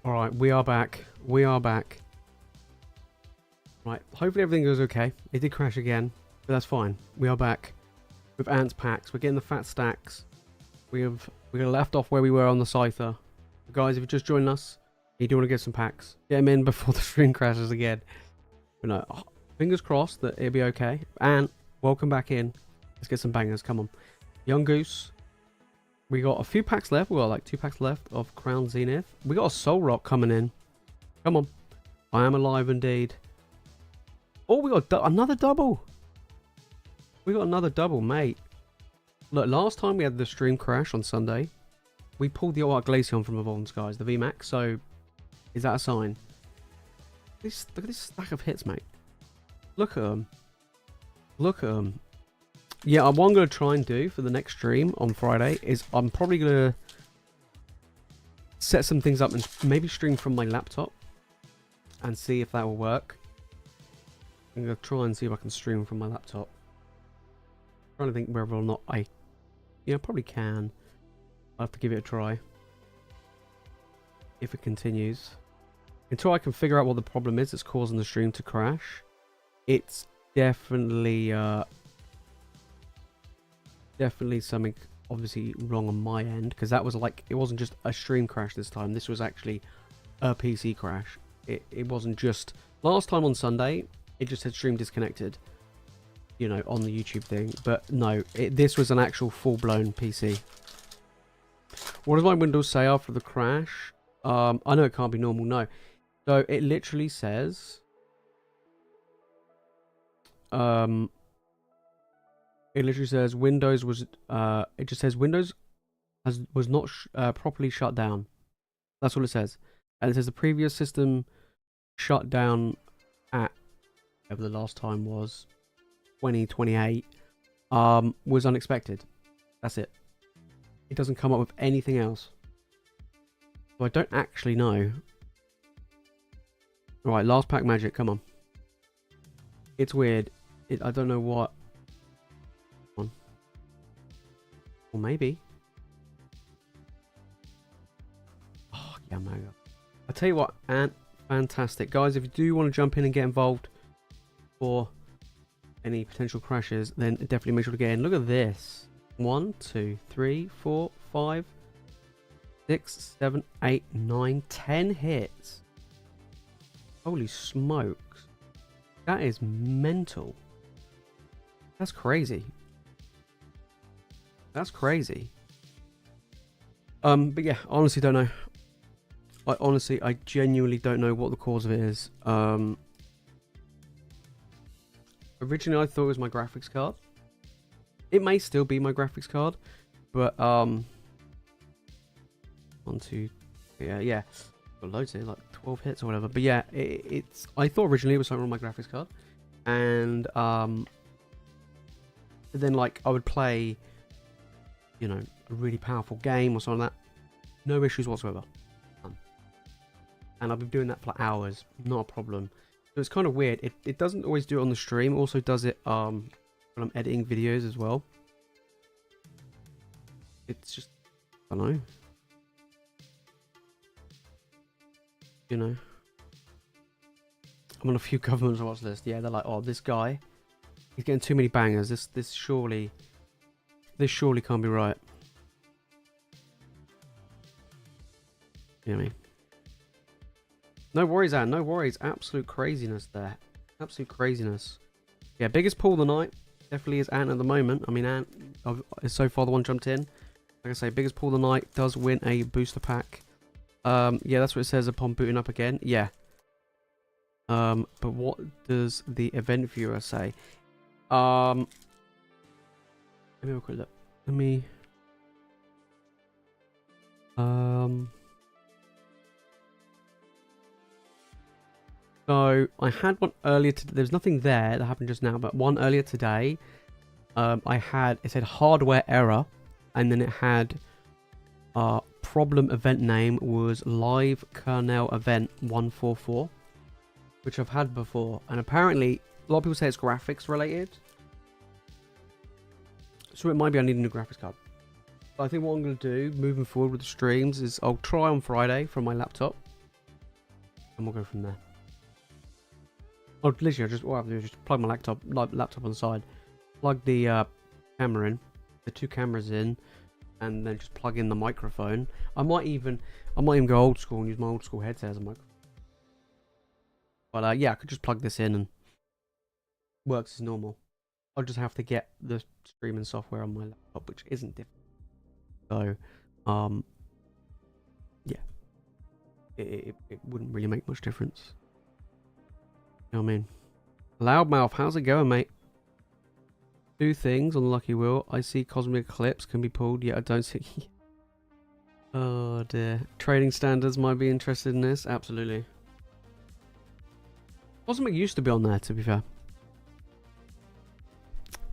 Alright, we are back. We are back. Right, hopefully everything goes okay. It did crash again, but that's fine. We are back with Ants packs. We're getting the fat stacks. We left off where we were on the Scyther. Guys, if you're just joining us, you do want to get some packs. Get them in before the stream crashes again. But no, fingers crossed that it'll be okay. And welcome back in. Let's get some bangers. Come on. Young Goose. We got a few packs left. We got like 2 packs left of Crown Zenith. We got a Soul Rock coming in. Come on. I am alive indeed. Oh, we got another double. We got another double, mate. Look, last time we had the stream crash on Sunday, we pulled the Art Glaceon from Evolving Skies, the VMAX. So, is that a sign? Look at this stack of hits, mate. Look at them. Look at them. Yeah, what I'm going to try and do for the next stream on Friday is I'm probably going to set some things up and maybe stream from my laptop and see if that will work. I'm going to try and see if I can stream from my laptop. I'm trying to think whether or not I probably can. I'll have to give it a try. If it continues. Until I can figure out what the problem is that's causing the stream to crash. It's definitely something obviously wrong on my end, because that was like, it wasn't just a stream crash this time. This was actually a PC crash. It wasn't just last time on Sunday. It just said stream disconnected, you know, on the YouTube thing. But no, this was an actual full-blown PC. What does my Windows say after the crash? I know it can't be normal. No, so it literally says it literally says Windows was it just says Windows was not properly shut down. That's all it says. And it says the previous system shut down at whatever the last time was, 2028, was unexpected. That's it. It doesn't come up with anything else. So I don't actually know. Alright, last pack magic, come on. It's weird. I don't know what. Come on. Or maybe. Oh, yeah, mega. I tell you what, Ant, fantastic. Guys, if you do want to jump in and get involved for any potential crashes, then definitely make sure to get in. Look at this. 1, 2, 3, 4, 5, 6, 7, 8, 9, 10 hits. Holy smokes. That is mental. That's crazy. That's crazy. But yeah, I honestly don't know. I genuinely don't know what the cause of it is. Originally I thought it was my graphics card. It may still be my graphics card, but 1, 2, yeah. Got loads here, like 12 hits or whatever. But yeah, I thought originally it was something on my graphics card, and then like I would play, you know, a really powerful game or something like that. No issues whatsoever. And I've been doing that for hours, not a problem. So it's kind of weird. It doesn't always do it on the stream. It also does it when I'm editing videos as well. It's just, I don't know. You know. I'm on a few governments watch list. Yeah, they're like, oh, this guy, he's getting too many bangers. This surely can't be right. You know what I mean? No worries, Anne. No worries. Absolute craziness there. Absolute craziness. Yeah, biggest pull of the night definitely is Ant at the moment. I mean, Ant is so far the one jumped in. Like I say, biggest pull of the night does win a booster pack. Yeah, that's what it says upon booting up again. Yeah. But what does the event viewer say? Let me have a quick look. Let me. So I had one earlier today. There's nothing there that happened just now, but one earlier today. It said hardware error, and then it had problem event name was live kernel event 144, which I've had before, and apparently a lot of people say it's graphics related. So it might be I need a new graphics card. But I think what I'm going to do moving forward with the streams is I'll try on Friday from my laptop. and we'll go from there. Or literally, what I have to do is just plug my laptop on the side, plug the camera in, the 2 cameras in, and then just plug in the microphone. I might even go old school and use my old school headset as a microphone. But yeah, I could just plug this in and works as normal. I'll just have to get the streaming software on my laptop, which isn't difficult. So, yeah, it wouldn't really make much difference. You know what I mean? Loudmouth, how's it going, mate? 2 things on the lucky wheel. I see cosmic eclipse can be pulled, yet I don't see. Oh dear. Trading standards might be interested in this. Absolutely. Cosmic used to be on there, to be fair.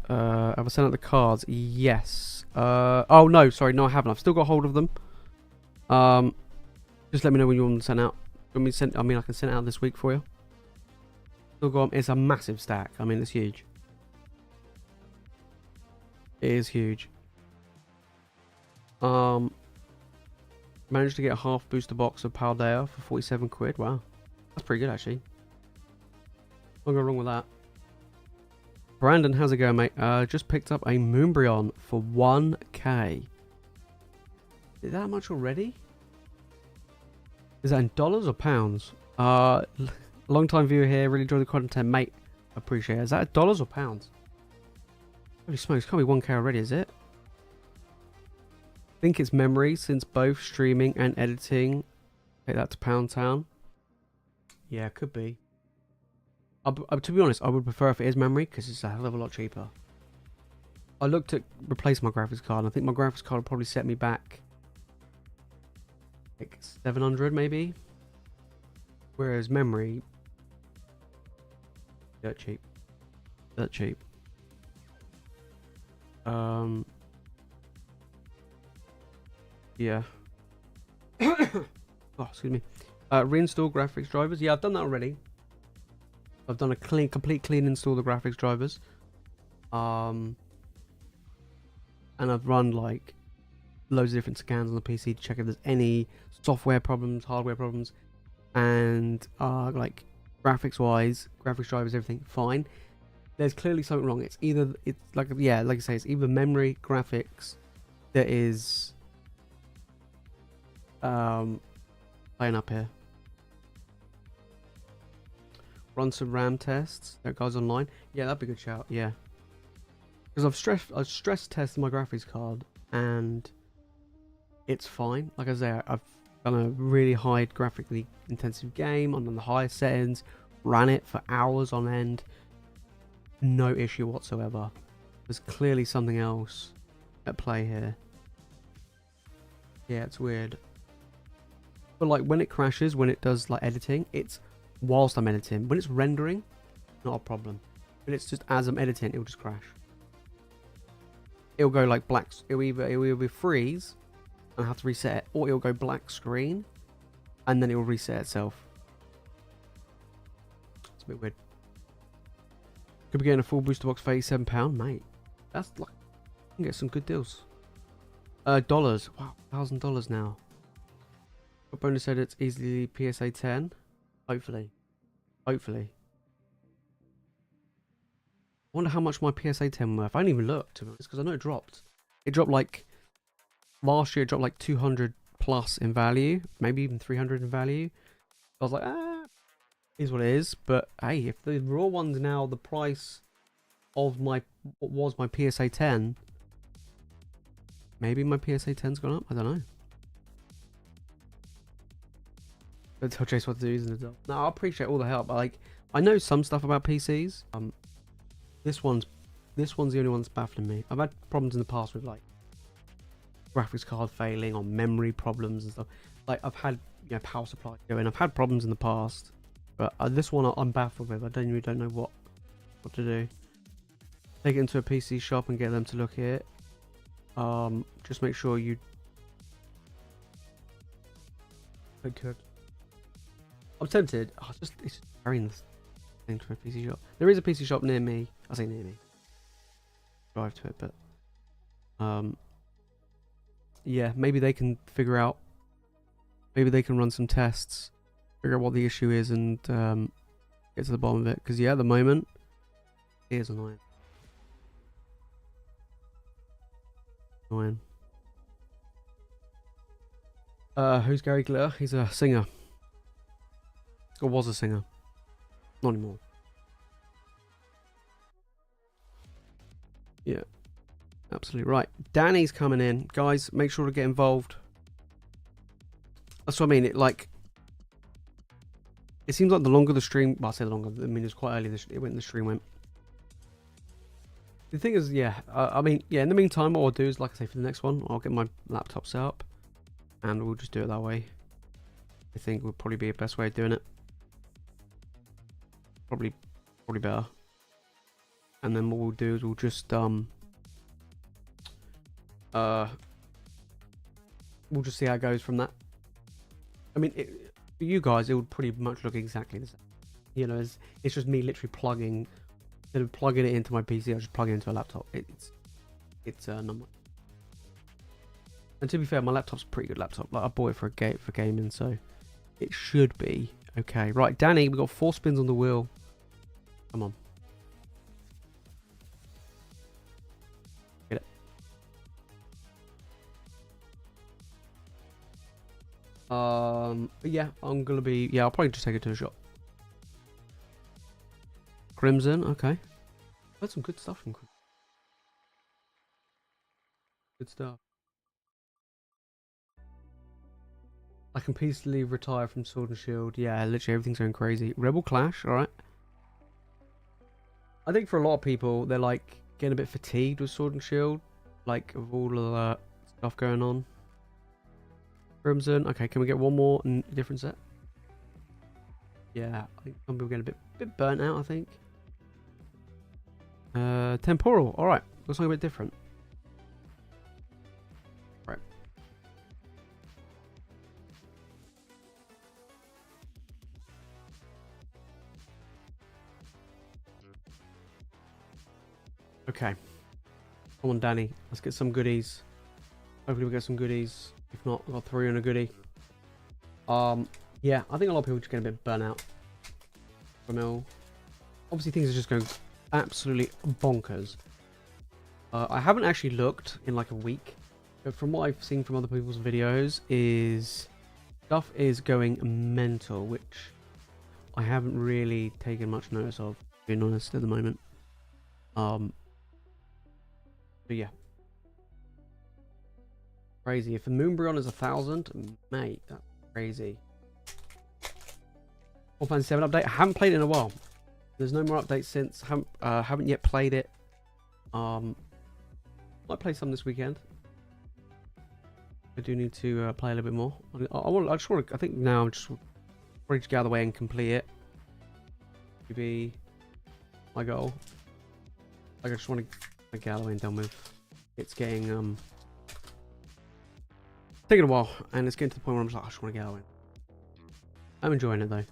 Have I sent out the cards? Yes. Oh no, sorry, no I haven't. I've still got hold of them. Just let me know when you want them sent out. When we send, I mean, I can send it out this week for you. Still got. It's a massive stack. I mean, it's huge. It is huge. Managed to get a half booster box of Paldea for 47 quid. Wow, that's pretty good actually. Can't go wrong with that. Brandon, how's it going, mate? Just picked up a Moonbryon for 1k. Is that much already? Is that in dollars or pounds? Long time viewer here. Really enjoy the content, mate. Appreciate it. Is that dollars or pounds? Holy smokes, can't be 1k already, is it? I think it's memory since both streaming and editing. Take that to Pound Town. Yeah, could be. To be honest, I would prefer if it is memory because it's a hell of a lot cheaper. I looked at replace my graphics card and I think my graphics card will probably set me back like 700 maybe. Whereas memory, dirt cheap. Dirt cheap. Yeah. Oh, excuse me. Reinstall graphics drivers. Yeah, I've done that already. I've done a complete clean install of the graphics drivers. And I've run like loads of different scans on the PC to check if there's any software problems, hardware problems, and like graphics wise, graphics drivers, everything fine. There's clearly something wrong. It's like I say, it's either memory, graphics that is playing up here. Run some RAM tests. That guy's online. Yeah, that'd be a good shout. Yeah, because I've stress tested my graphics card and it's fine. Like I say, I've done a really high graphically intensive game on the highest settings, ran it for hours on end. No issue whatsoever. There's clearly something else at play here. Yeah, it's weird. But like when it crashes, when it does like editing, it's whilst I'm editing. When it's rendering, not a problem. But it's just as I'm editing, it'll just crash. It'll go like black. It'll either freeze and I have to reset it, or it'll go black screen and then it will reset itself. It's a bit weird. Could be getting a full booster box for £87, mate. That's like, you can get some good deals. Dollars. Wow, $1,000 now. Bonus said it's easily PSA 10. Hopefully. Hopefully. I wonder how much my PSA 10 worth. I didn't even look, to be honest, because I know it dropped. It dropped like, last year it dropped like 200 plus in value. Maybe even 300 in value. I was like, is what it is. But hey, if the raw one's now the price of what was my PSA 10, maybe my PSA 10's gone up. I don't know. Don't tell Jace what to do, isn't it? No, I appreciate all the help. Like, I know some stuff about PCs. This one's the only one that's baffling me. I've had problems in the past with like graphics card failing or memory problems and stuff. Like I've had power supply going. I've had problems in the past, but this one I'm baffled with. I genuinely don't know what to do. Take it into a PC shop and get them to look at it. Just make sure you. Okay. I'm tempted. Oh, it's just carrying this thing to a PC shop. There is a PC shop near me. I say near me. Drive to it, but yeah, maybe they can figure out. Maybe they can run some tests figure out what the issue is and get to the bottom of it. Because yeah, at the moment, it is annoying. Who's Gary Glitter? He's a singer. Or was a singer. Not anymore. Yeah. Absolutely right. Danny's coming in. Guys, make sure to get involved. That's what I mean. It seems like the longer the stream... Well, I say the longer. I mean, it's quite early. The stream went. The thing is, yeah. I mean, yeah, in the meantime, what I'll do is, like I say, for the next one, I'll get my laptop set up. And we'll just do it that way. I think would probably be the best way of doing it. Probably better. And then what we'll do is we'll just we'll just see how it goes from that. I mean, for you guys, it would pretty much look exactly the same. You know, it's just me literally plugging, instead of plugging it into my PC, I'll just plug it into a laptop. It's not much. And to be fair, my laptop's a pretty good laptop. Like I bought it for gaming, so it should be okay. Right, Danny, we got 4 spins on the wheel. Come on. Get it. But yeah, I'm gonna be. Yeah, I'll probably just take it to a shot. Crimson, okay. That's some good stuff from Crimson. Good stuff. I can peacefully retire from Sword and Shield. Yeah, literally everything's going crazy. Rebel Clash, alright. I think for a lot of people, they're like getting a bit fatigued with Sword and Shield. Like, of all of that stuff going on. Crimson, okay, can we get one more different set? Yeah, I think some people getting a bit burnt out, I think. Temporal, alright. Got something a bit different. Right. Okay. Come on, Danny. Let's get some goodies. Hopefully we get some goodies. If not, I've got 3 and a goodie. Yeah, I think a lot of people just get a bit burnt out. Obviously things are just going absolutely bonkers. I haven't actually looked in like a week, but from what I've seen from other people's videos is stuff is going mental, which I haven't really taken much notice of, being honest, at the moment. But yeah. Crazy. If the Moonbryon is 1,000, mate, that's crazy. Final Fantasy 7 update. I haven't played it in a while. There's no more updates since. Haven't yet played it. Might play some this weekend. I do need to play a little bit more. I think now I'm just ready to get out of the way and complete it. Maybe my goal. Like I just want to get out of the way and done with. It's getting taking a while, and it's getting to the point where I'm just like, I just want to get out of it. I'm enjoying it though,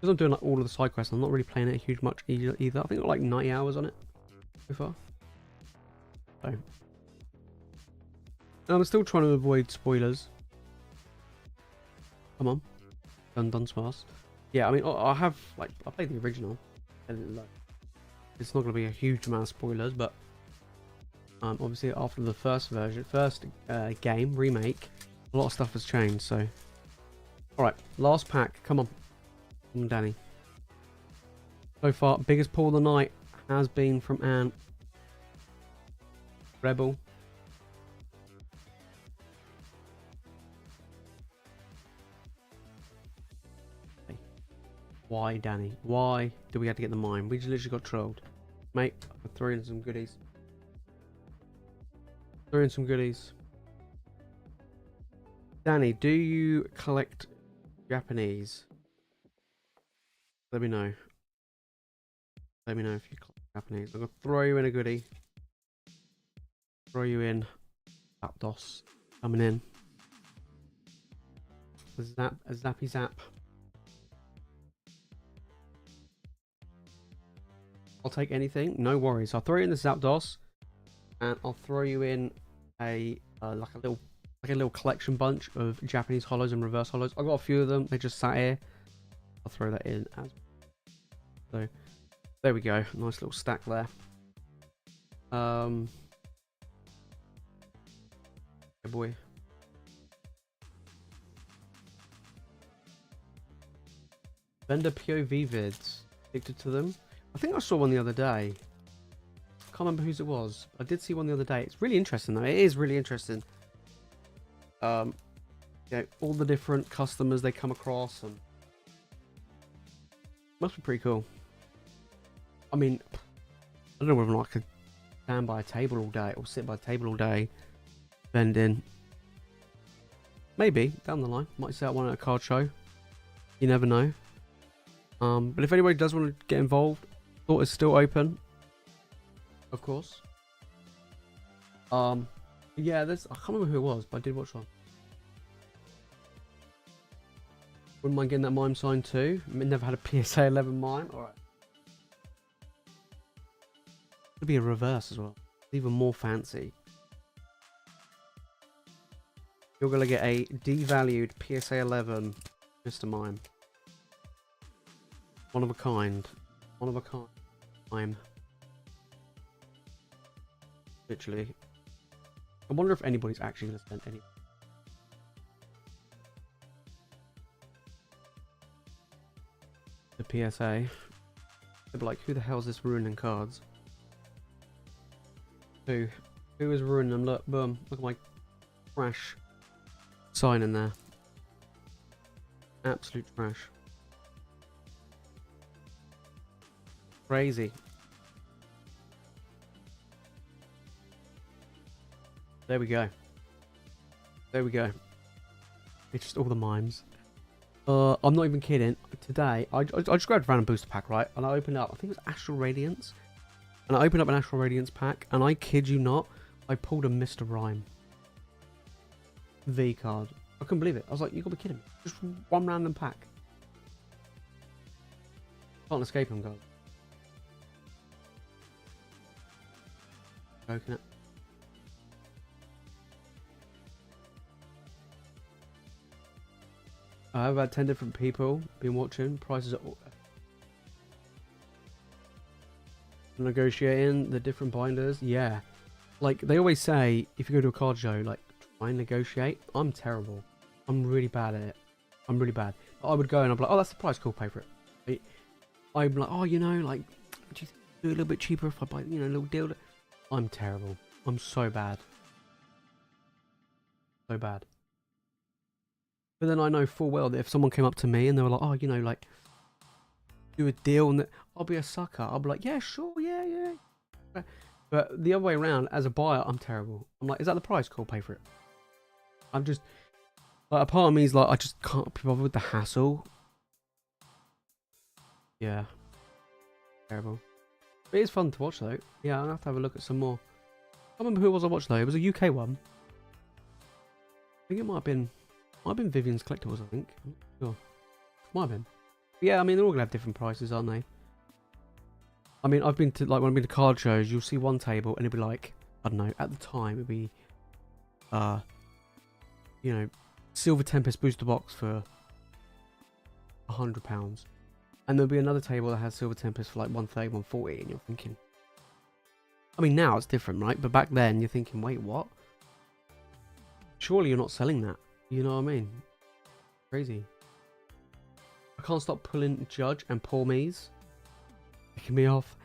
because I'm doing like all of the side quests. I'm not really playing it a huge much either. I think I've got like 90 hours on it so far. So, and I'm still trying to avoid spoilers. Come on, done fast. Yeah, I mean, I have like I played the original. It's not going to be a huge amount of spoilers, but obviously after the first game remake, a lot of stuff has changed. So, all right, last pack. Come on, Danny. So far, biggest pull of the night has been from Ant. Rebel. Why, Danny? Why do we have to get the mine? We just literally got trolled. Mate, I threw in some goodies. Throw in some goodies. Danny, do you collect Japanese? Let me know. Let me know if you collect Japanese. I'm going to throw you in a goodie. Throw you in. Zapdos coming in. A zappy zap. I'll take anything. No worries. I'll throw you in the Zapdos. And I'll throw you in a like a little collection bunch of Japanese hollows and reverse hollows. I've got a few of them. They just sat here. I'll throw that in as so. There we go. Nice little stack there. Yeah, boy. Vendor POV vids. Addicted to them. I think I saw one the other day. Can't remember whose it was. I did see one the other day. It's really interesting though. It is really interesting. Yeah, all the different customers they come across and must be pretty cool. I mean, I don't know whether or not I could stand by a table all day or sit by a table all day vending. Maybe down the line. Might set up one at a card show. You never know. But if anybody does want to get involved, thought is still open. Of course. Yeah, I can't remember who it was, but I did watch one. Wouldn't mind getting that mime signed too. Never had a PSA 11 mime. Alright. Could be a reverse as well. Even more fancy. You're going to get a devalued PSA 11 Mr. Mime. One of a kind. One of a kind. Mime. Literally. I wonder if anybody's actually going to spend any. The PSA. They'll be like, who the hell is this ruining cards? Who is ruining them? Look, boom. Look at my trash sign in there. Absolute trash. Crazy. There we go. There we go. It's just all the mimes. I'm not even kidding. Today, I just grabbed a random booster pack, right? And I opened up, I think it was Astral Radiance. And I opened up an Astral Radiance pack, and I kid you not, I pulled a Mr. Rhyme V card. I couldn't believe it. I was like, you gotta be kidding me. Just one random pack. Can't escape him, guys. Joking it. I have about 10 different people been watching. Prices are negotiating the different binders. Yeah, like they always say, if you go to a card show, like try and negotiate. I'm terrible. I'm really bad at it. I'm really bad. I would go and I'm like, oh, that's the price. Cool, pay for it. I'm like, oh, you know, like, do you think do it a little bit cheaper if I buy, you know, a little deal? I'm terrible. I'm so bad. So bad. But then I know full well that if someone came up to me and they were like, oh, you know, like, do a deal, and I'll be a sucker. I'll be like, yeah, sure, yeah. But the other way around, as a buyer, I'm terrible. I'm like, is that the price? Cool, pay for it. I'm just, like, a part of me is like, I just can't be bothered with the hassle. Yeah. Terrible. But it is fun to watch, though. Yeah, I'll have to have a look at some more. I can't remember who it was I watched, though. It was a UK one. I think it might have been Vivian's Collectibles, I think. I'm not sure. Might have been. Yeah, I mean, they're all going to have different prices, aren't they? I mean, I've been to, like, when I've been to card shows, you'll see one table and it'll be like, I don't know, at the time it'd be, you know, Silver Tempest booster box for £100. And there'll be another table that has Silver Tempest for like 130, 140, and you're thinking, I mean, now it's different, right? But back then, you're thinking, wait, what? Surely you're not selling that. You know what I mean? Crazy. I can't stop pulling Judge and Poor Me's. Picking me off.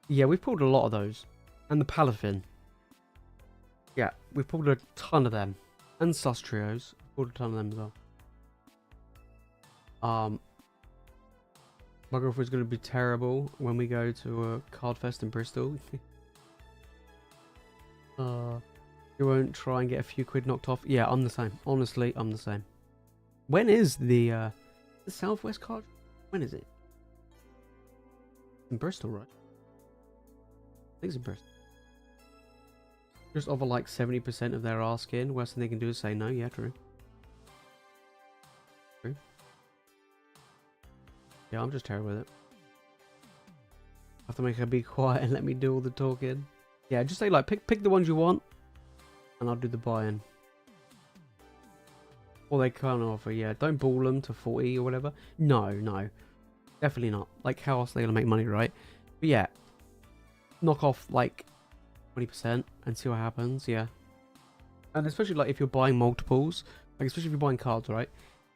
Yeah, we've pulled a lot of those. And the Palafin. Yeah, we've pulled a ton of them. And Sus Trios. Pulled a ton of them as well. My girlfriend's going to be terrible when we go to a card fest in Bristol. You won't try and get a few quid knocked off. Yeah, I'm the same. Honestly, I'm the same. When is the Southwest card? When is it? In Bristol, right? I think it's in Bristol. Just offer like 70% of their asking. Worst thing they can do is say no. Yeah, true. True. Yeah, I'm just terrible with it. I have to make her be quiet and let me do all the talking. Yeah, just say like pick the ones you want, and I'll do the buy-in. Or they can't offer, yeah. Don't ball them to 40 or whatever. No, no. Definitely not. Like, how else are they going to make money, right? But yeah, knock off like 20% and see what happens, yeah. And especially like if you're buying multiples, like especially if you're buying cards, right?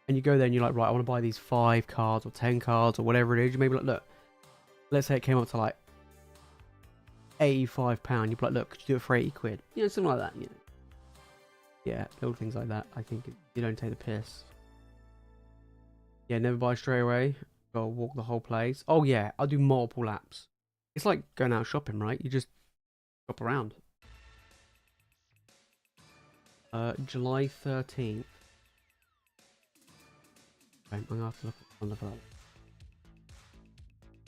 And you go there and you're like, right, I want to buy these 5 cards or 10 cards or whatever it is. You may be like, look, let's say it came up to like £85. You'd be like, look, could you do it for 80 quid? You know, something like that, you know. Yeah, little things like that. I think you don't take the piss. Yeah, never buy straight away. Gotta walk the whole place. Oh yeah, I'll do multiple laps. It's like going out shopping, right? You just shop around. July 13th. Okay, I'm gonna have to look for that.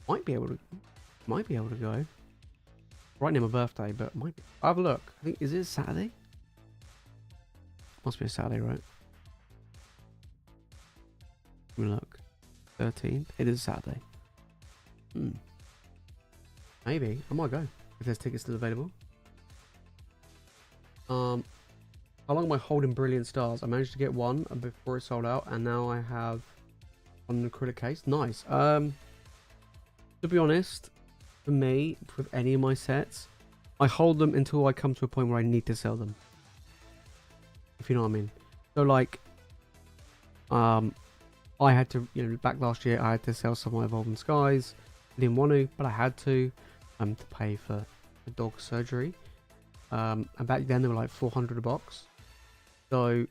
Might be able to go. Right near my birthday, but might be. I'll have a look. I think, is it Saturday? Must be a Saturday, right? Let me look. 13th. It is Saturday. Maybe. I might go. If there's tickets still available. How long am I holding Brilliant Stars? I managed to get one before it sold out, and now I have an acrylic case. Nice. To be honest, for me, with any of my sets, I hold them until I come to a point where I need to sell them. If you know what I mean. So like, I had to, you know, back last year, I had to sell some of my Evolving Skies. I didn't want to, but I had to pay for the dog surgery. And back then they were like 400 a box. So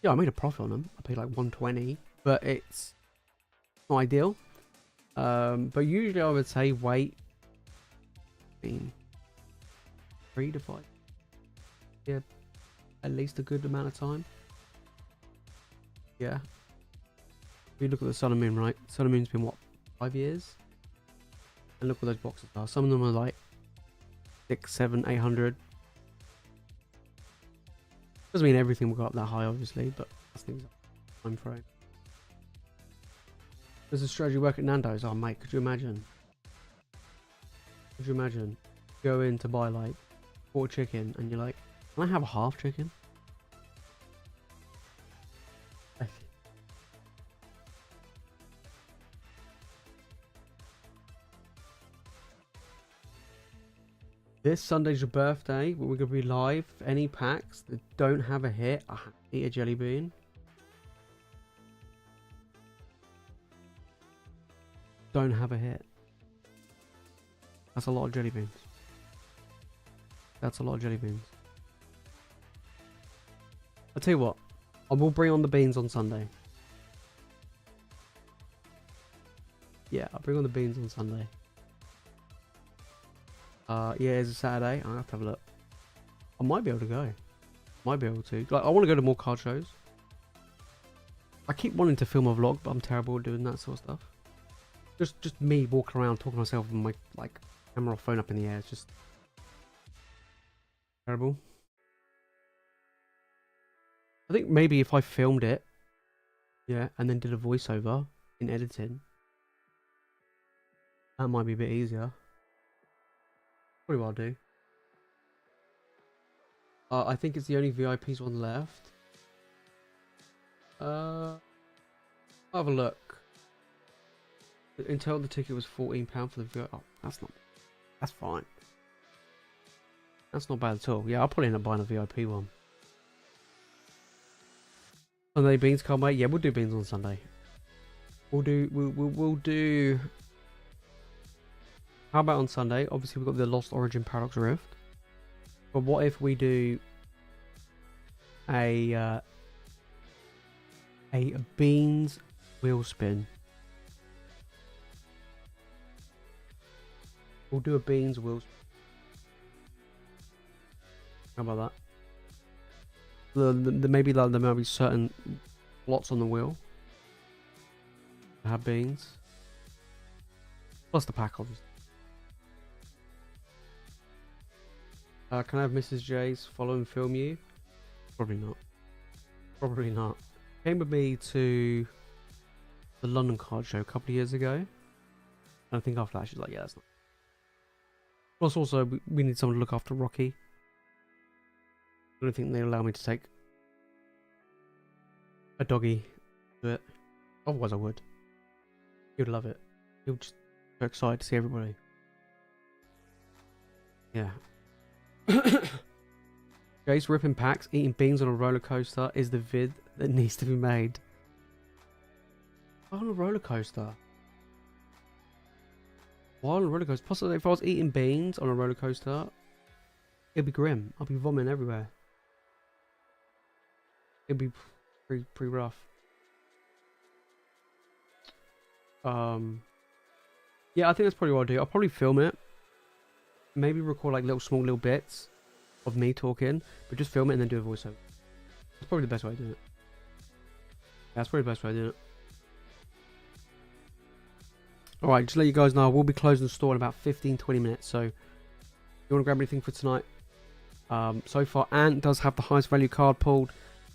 yeah, I made a profit on them. I paid like 120, but it's not ideal. But usually I would say wait 3 to 5. Yeah, at least a good amount of time. Yeah. If you look at the Sun and Moon, right? Sun and Moon's been what, 5 years? And look what those boxes are. Some of them are like 6, 7, 800. Doesn't mean everything will go up that high, obviously, but that's things time frame. Does the strategy work at Nando's? Oh, mate, could you imagine? Could you imagine? Go in to buy like 4 chicken, and you're like, can I have a half chicken? This Sunday's your birthday. We're going to be live. Any packs that don't have a hit, I eat a jelly bean. Don't have a hit. That's a lot of jelly beans. That's a lot of jelly beans. I'll tell you what. I will bring on the beans on Sunday. Yeah, I'll bring on the beans on Sunday. Yeah, it's a Saturday. I'll have to have a look. I might be able to go. Might be able to. Like, I want to go to more card shows. I keep wanting to film a vlog, but I'm terrible at doing that sort of stuff. Just me walking around talking to myself with my like camera or phone up in the air. It's just terrible. I think maybe if I filmed it, yeah, and then did a voiceover in editing, that might be a bit easier. Probably what I'll do. I think it's the only VIP's one left. I'll have a look. Until the ticket was £14 for the VIP. Oh, that's fine. That's not bad at all. Yeah, I'll probably end up buying a VIP one. Sunday beans, can't wait. Yeah, we'll do beans on Sunday. We'll do. How about on Sunday? Obviously, we've got the Lost Origin Paradox Rift. But what if we do a beans wheel spin? We'll do a beans wheel spin. How about that? Maybe there might be certain lots on the wheel that have beans. Plus the pack, obviously. Can I have Mrs. J's follow and film you? Probably not. Probably not. Came with me to the London card show a couple of years ago. And I think after that she's like, yeah, that's not. Plus also, we need someone to look after Rocky. I don't think they allow me to take a doggy do it. Otherwise I would. He would love it. He would just be so excited to see everybody. Yeah. Jace ripping packs, eating beans on a roller coaster is the vid that needs to be made. On a roller coaster. Why on a roller coaster? Possibly if I was eating beans on a roller coaster, it'd be grim. I'd be vomiting everywhere. It'd be pretty rough. Yeah, I think that's probably what I'll do. I'll probably film it. Maybe record like small little bits of me talking, but just film it and then do a voiceover. That's probably the best way to do it. Yeah, that's probably the best way to do it. Alright, just to let you guys know, I will be closing the store in about 15-20 minutes, so if you want to grab anything for tonight. So far, Ant does have the highest value card pulled,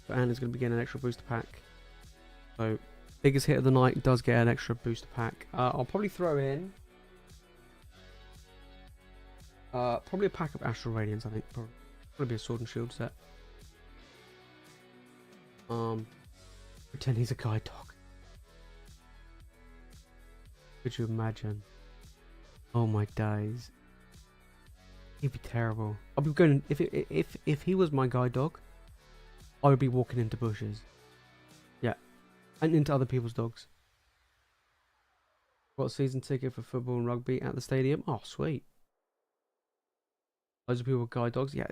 so Ant is going to be getting an extra booster pack. So, biggest hit of the night does get an extra booster pack. I'll probably throw in probably a pack of Astral Radiance, I think. Probably be a Sword and Shield set. Pretend he's a guide dog. Could you imagine? Oh my days. He'd be terrible. I'd be going if he was my guide dog, I would be walking into bushes. Yeah. And into other people's dogs. Got a season ticket for football and rugby at the stadium. Oh, sweet. Loads of people with guide dogs. Yeah,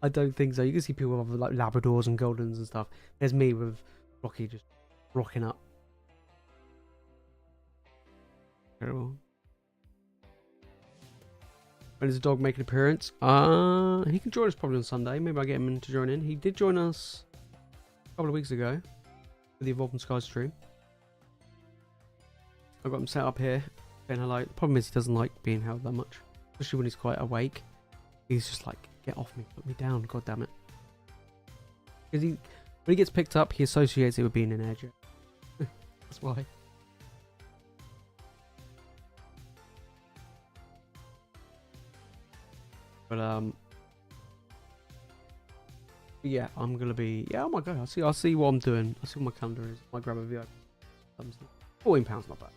I don't think so. You can see people with like Labradors and Goldens and stuff. There's me with Rocky just rocking up. Terrible. When does the dog make an appearance? He can join us probably on Sunday. Maybe I'll get him to join in. He did join us a couple of weeks ago for the Evolving Skies stream. I've got him set up here. Saying hello. The problem is he doesn't like being held that much. Especially when he's quite awake. He's just like, get off me, put me down, god damn it. Because when he gets picked up, he associates it with being an edge. That's why. But yeah, I'm gonna be, yeah, oh my god, I'll see what I'm doing. I'll see what my calendar is. I might grab a VIP. £14, not bad.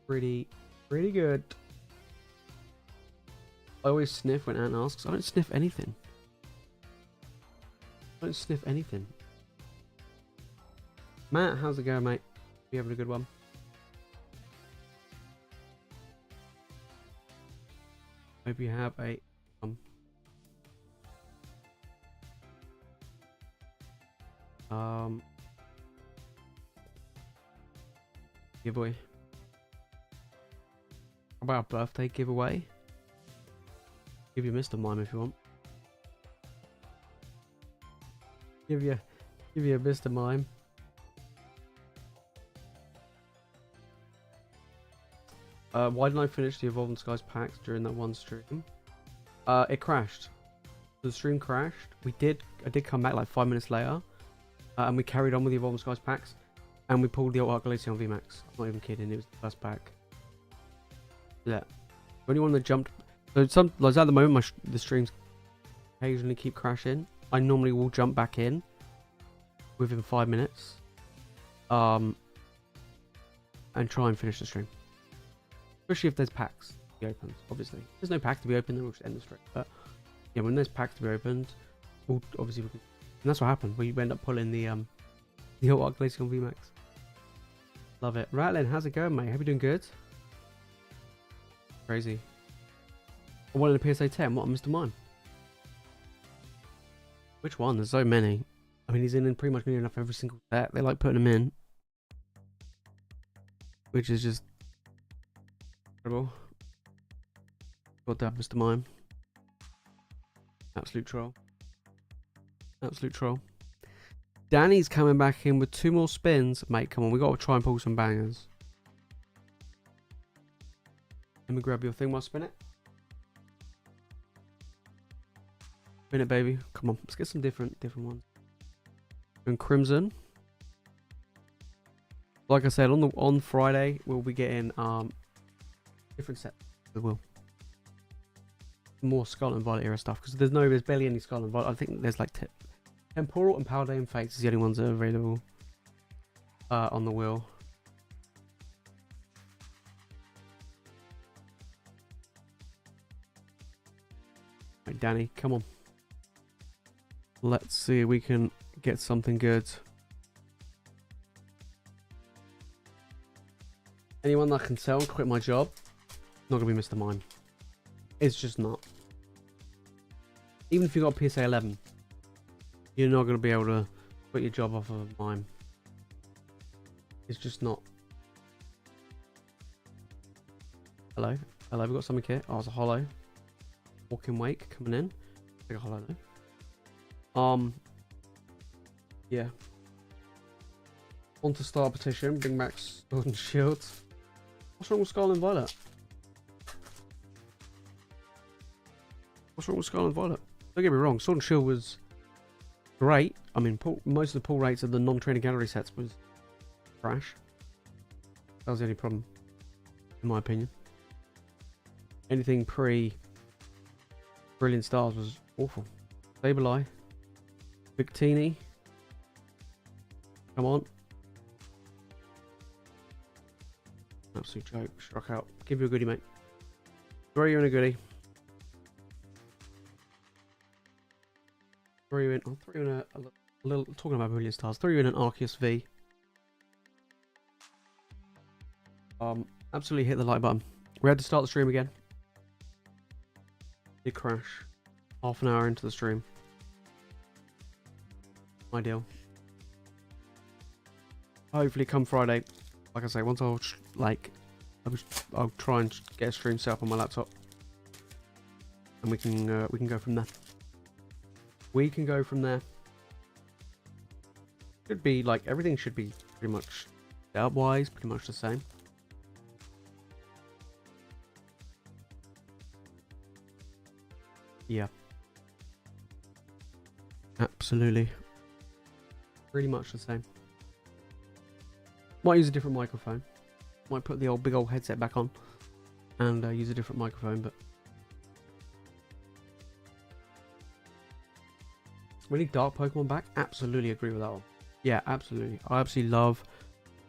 Pretty good. I always sniff when Ant asks. I don't sniff anything. Matt, how's it going, mate? You having a good one? Hope you have a giveaway. How about a birthday giveaway? Give you Mr. Mime if you want. Give you a Mr. Mime. Why didn't I finish the Evolving Skies packs during that one stream? It crashed. The stream crashed. I did come back like 5 minutes later, and we carried on with the Evolving Skies packs, and we pulled the Art Glaceon VMAX. I'm not even kidding. It was the first pack. Yeah. The only one that jumped. So like at the moment, the streams occasionally keep crashing. I normally will jump back in within 5 minutes, and try and finish the stream. Especially if there's packs to be opened. Obviously, if there's no pack to be opened, then we'll just end the stream. But yeah, when there's packs to be opened, obviously we can, and that's what happened. We end up pulling the Art Glaceon VMAX. Love it. Ratlin, how's it going, mate? Hope you're doing good. Crazy. I wanted a PSA 10. What, Mr. Mime? Which one? There's so many. I mean, he's in pretty much near enough every single set. They like putting him in, which is just incredible. God damn, Mr. Mime. Absolute troll. Absolute troll. Danny's coming back in with 2 more spins. Mate, come on. We got to try and pull some bangers. Let me grab your thing while I spin it. Spin it, baby. Come on. Let's get some different ones. And Crimson. Like I said, on Friday, we'll be getting different sets. We will. more Scarlet and Violet era stuff, because there's barely any Scarlet and Violet. I think there's like Temporal and Paladin Fates is the only ones that are available on the wheel. Right, Danny, come on. Let's see if we can get something good. Anyone that can sell and quit my job, not gonna be Mr. Mime. It's just not. Even if you got PSA 11, you're not gonna be able to quit your job off of Mime. It's just not. Hello, hello. We got something here. Oh, it's a holo. Walking Wake coming in. Take a holo though. Yeah. On to Star Petition. Bring back Sword and Shield. What's wrong with Scarlet and Violet? What's wrong with Scarlet and Violet? Don't get me wrong, Sword and Shield was great. I mean, most of the pull rates of the non-trainer gallery sets was trash. That was the only problem, in my opinion. Anything pre-Brilliant Stars was awful. Sableye. Victini. Come on. Absolute joke. Struck out. Give you a goodie, mate. Throw you in a goodie. Throw you in. I'll throw you in a little. Talking about Brilliant Stars. Throw you in an Arceus V. Absolutely hit the like button. We had to start the stream again. Did crash. Half an hour into the stream. Ideal. Hopefully, come Friday. Like I say, once I'll try and get a stream set up on my laptop, and we can go from there. We can go from there. Should be like everything should be pretty much setup wise, pretty much the same. Yeah. Absolutely. Pretty much the same. Might use a different microphone. Might put the big old headset back on and use a different microphone, but we need dark Pokemon back. Absolutely agree with that one. Yeah, absolutely. I absolutely love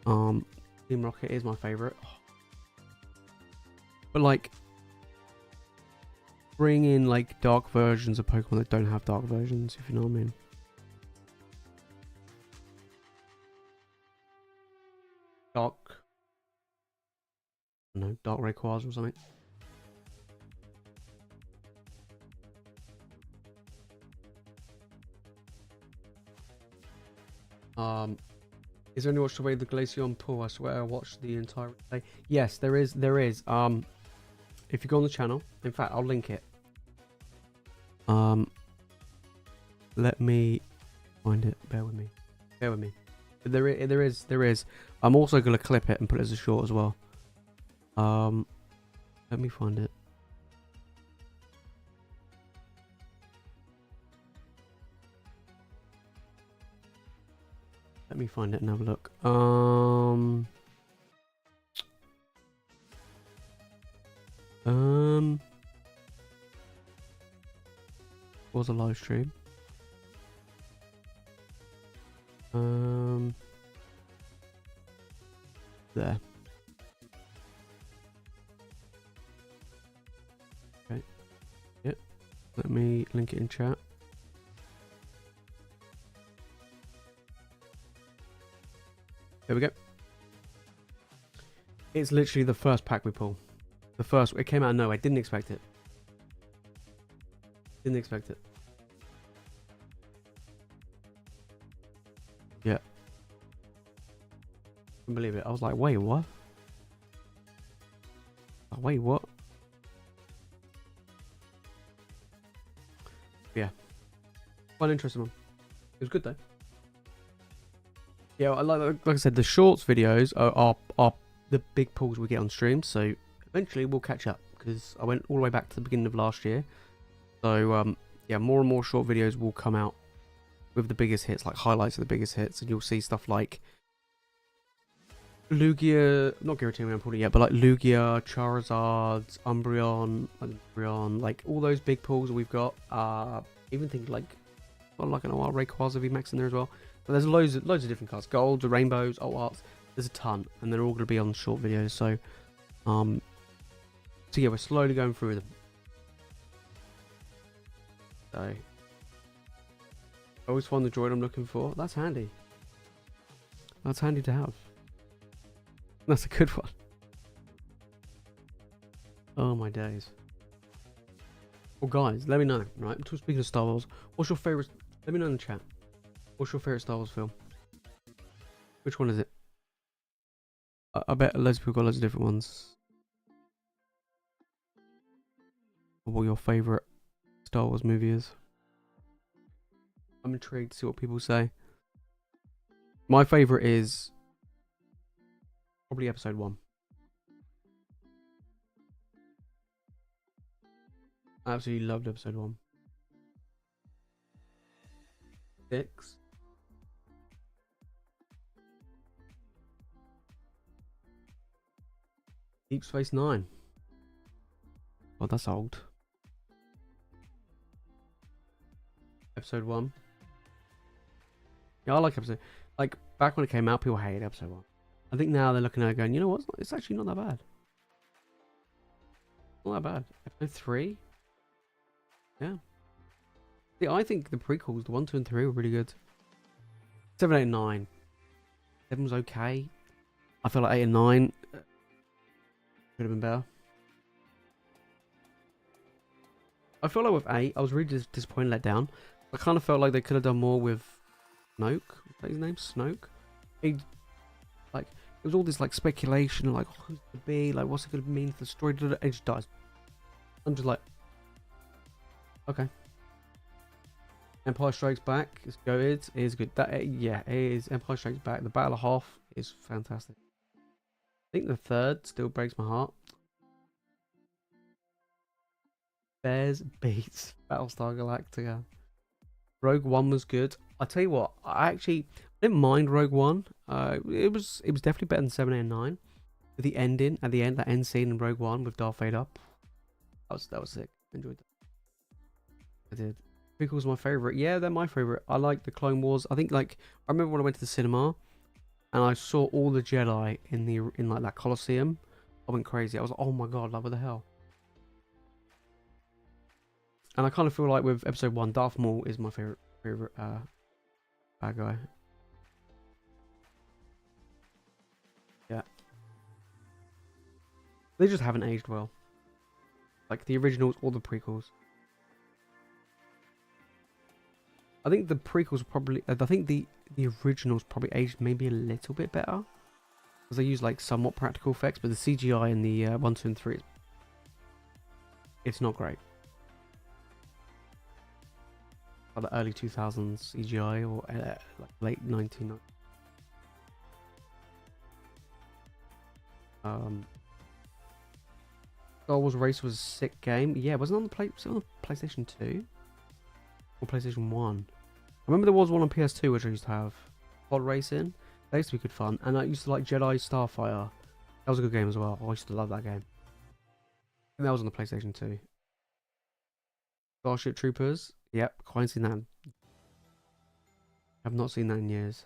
Team Rocket is my favorite. But like bring in like dark versions of Pokemon that don't have dark versions, if you know what I mean. Dark Rayquaza or something. Is there any watch the way the Glaceon pull? I swear I watched the entire day. Yes, there is. If you go on the channel, in fact, I'll link it. Let me find it. Bear with me. There is. I'm also gonna clip it and put it as a short as well. Let me find it. Let me find it and have a look. Was a live stream. There. Okay. Yep. Let me link it in chat. There we go. It's literally the first pack we pull. The first. It came out of nowhere. Didn't expect it. Didn't expect it. Yeah. Couldn't believe it. I was like, wait, what? Wait, what? Yeah. Quite an interesting one. It was good though. Yeah, like I said, the shorts videos are the big pulls we get on stream. So eventually we'll catch up because I went all the way back to the beginning of last year. So yeah, more and more short videos will come out with the biggest hits, like highlights of the biggest hits, and you'll see stuff like Lugia, not Giratina, we haven't pulled it yet, but like Lugia, Charizard, Umbreon, like all those big pulls that we've got. Even think like, well, like an OR Rayquaza VMAX in there as well. But there's loads of different cards, golds, rainbows, alt arts. There's a ton, and they're all going to be on short videos. So yeah, we're slowly going through them. So, I always find the droid I'm looking for. That's handy. That's handy to have. That's a good one. Oh my days. Well, guys, let me know. Right, speaking of Star Wars, what's your favorite? Let me know in the chat. What's your favorite Star Wars film? Which one is it? I bet loads of people got loads of different ones. What your favorite Star Wars movie is? I'm intrigued to see what people say. My favorite is probably Episode 1. I absolutely loved Episode 1. 6. Deep Space Nine. Oh, that's old. Episode 1. Yeah, I like Episode. Like, back when it came out, people hated Episode 1. I think now they're looking at it going, you know what? It's actually not that bad. Not that bad. Episode 3. Yeah. See, I think the prequels, the 1, 2, and 3 were really good. 7, 8, and 9. 7 was okay. I feel like 8 and 9 could have been better. I feel like with 8, I was really disappointed, let down. I kind of felt like they could have done more with Snoke. What's his name? Snoke? It was all this like speculation, like who's it gonna be, like what's it gonna mean for the story. It just dies. I'm just like, okay. Empire Strikes Back is good. It is good. Yeah, it is. Empire Strikes Back. The Battle of Hoth is fantastic. I think the third still breaks my heart. Bears beats Battlestar Galactica. Rogue One was good. I tell you what, I didn't mind Rogue One. It was definitely better than 7, 8, and 9. With the ending at the end, that end scene in Rogue One with Darth Vader. That was sick. Enjoyed that. I did. Prequels was my favorite. Yeah, they're my favorite. I like the Clone Wars. I think like I remember when I went to the cinema and I saw all the Jedi in like that Colosseum. I went crazy. I was like, oh my god, like what the hell? And I kind of feel like with Episode 1, Darth Maul is my favorite bad guy. Yeah. They just haven't aged well. Like the originals or the prequels. I think the prequels probably... I think the originals probably aged maybe a little bit better. Because they use like somewhat practical effects. But the CGI in the 1, 2, and 3... It's not great. Like the early 2000s CGI or like late 1990s. Star Wars Race was a sick game. Yeah, wasn't it on the PlayStation 2? Or PlayStation 1? I remember there was one on PS2 which I used to have. Pod Racing. That used to be good fun. And I used to like Jedi Starfighter. That was a good game as well. I used to love that game. And that was on the PlayStation 2. Starship Troopers. Yep, quite seen that. I've not seen that in years.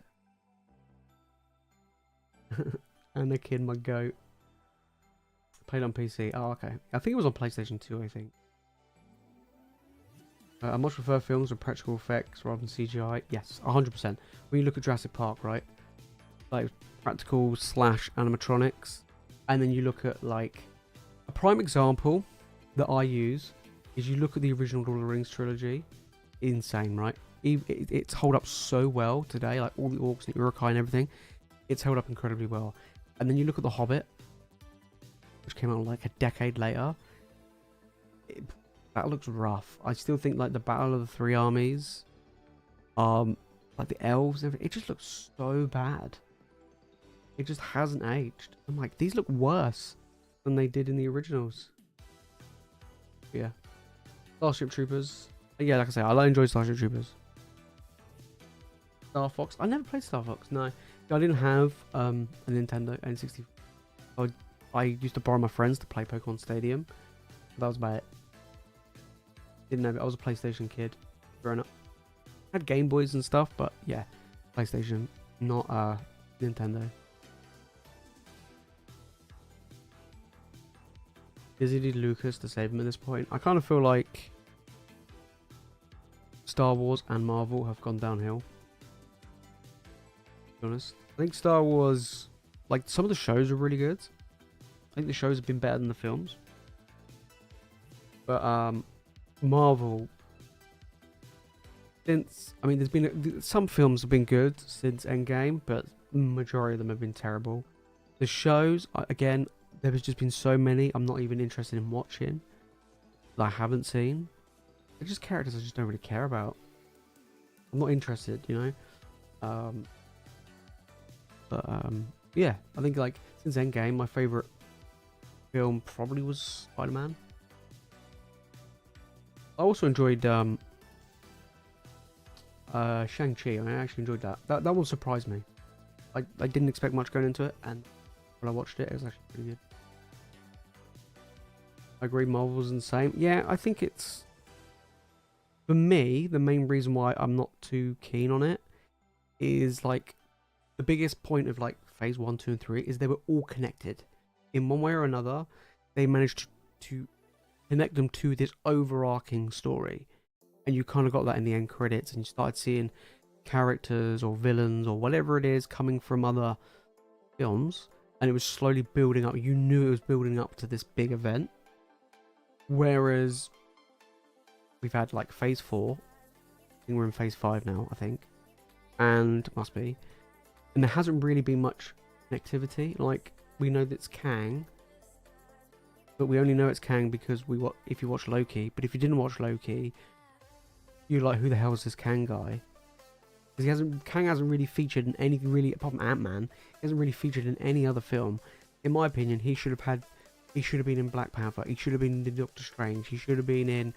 Anakin, my goat. Played on PC. Oh, okay. I think it was on PlayStation 2, I think. I much prefer films with practical effects rather than CGI. Yes, 100%. When you look at Jurassic Park, right? Like, practical / animatronics. And then you look at, like... A prime example that I use is you look at the original Lord of the Rings trilogy. Insane, right? It's held up so well today. Like, all the orcs and Uruk-hai and everything. It's held up incredibly well. And then you look at The Hobbit, which came out like a decade later. That looks rough. I still think like the Battle of the Three Armies, like the elves, it just looks so bad. It just hasn't aged. I'm like, these look worse than they did in the originals. Yeah. Starship Troopers. Yeah, like I say, I enjoy Starship Troopers. Star Fox. I never played Star Fox. No. I didn't have a Nintendo N64. I used to borrow my friends to play Pokemon Stadium. That was about it. Didn't have it. I was a PlayStation kid growing up. I had Game Boys and stuff, but yeah, PlayStation, not Nintendo. Disney need Lucas to save him at this point. I kind of feel like Star Wars and Marvel have gone downhill. To be honest, I think Star Wars, like some of the shows are really good. I think the shows have been better than the films. But Marvel, there's been some films have been good since Endgame, but the majority of them have been terrible. The shows, again, there's just been so many I'm not even interested in watching that I haven't seen. They're just characters I just don't really care about. I'm not interested, you know. Yeah, I think like since Endgame, my favorite film probably was Spider-Man. I also enjoyed Shang-Chi. I actually enjoyed that. That one surprised me. I didn't expect much going into it, and when I watched it, it was actually pretty good. I agree, Marvel's the same. Yeah, I think it's, for me, the main reason why I'm not too keen on it is like the biggest point of like phase 1, 2, and 3 is they were all connected in one way or another. They managed to connect them to this overarching story, and you kind of got that in the end credits, and you started seeing characters or villains or whatever it is coming from other films, and it was slowly building up. You knew it was building up to this big event. Whereas we've had like phase 4, I think we're in phase 5 now, I think, and must be, and there hasn't really been much connectivity. Like, we know that it's Kang, but we only know it's Kang because if you watch Loki. But if you didn't watch Loki, you're like, who the hell is this Kang guy? Because Kang hasn't really featured in any, really, apart from Ant-Man, he hasn't really featured in any other film. In my opinion, he should have been in Black Panther. He should have been in Doctor Strange. He should have been in,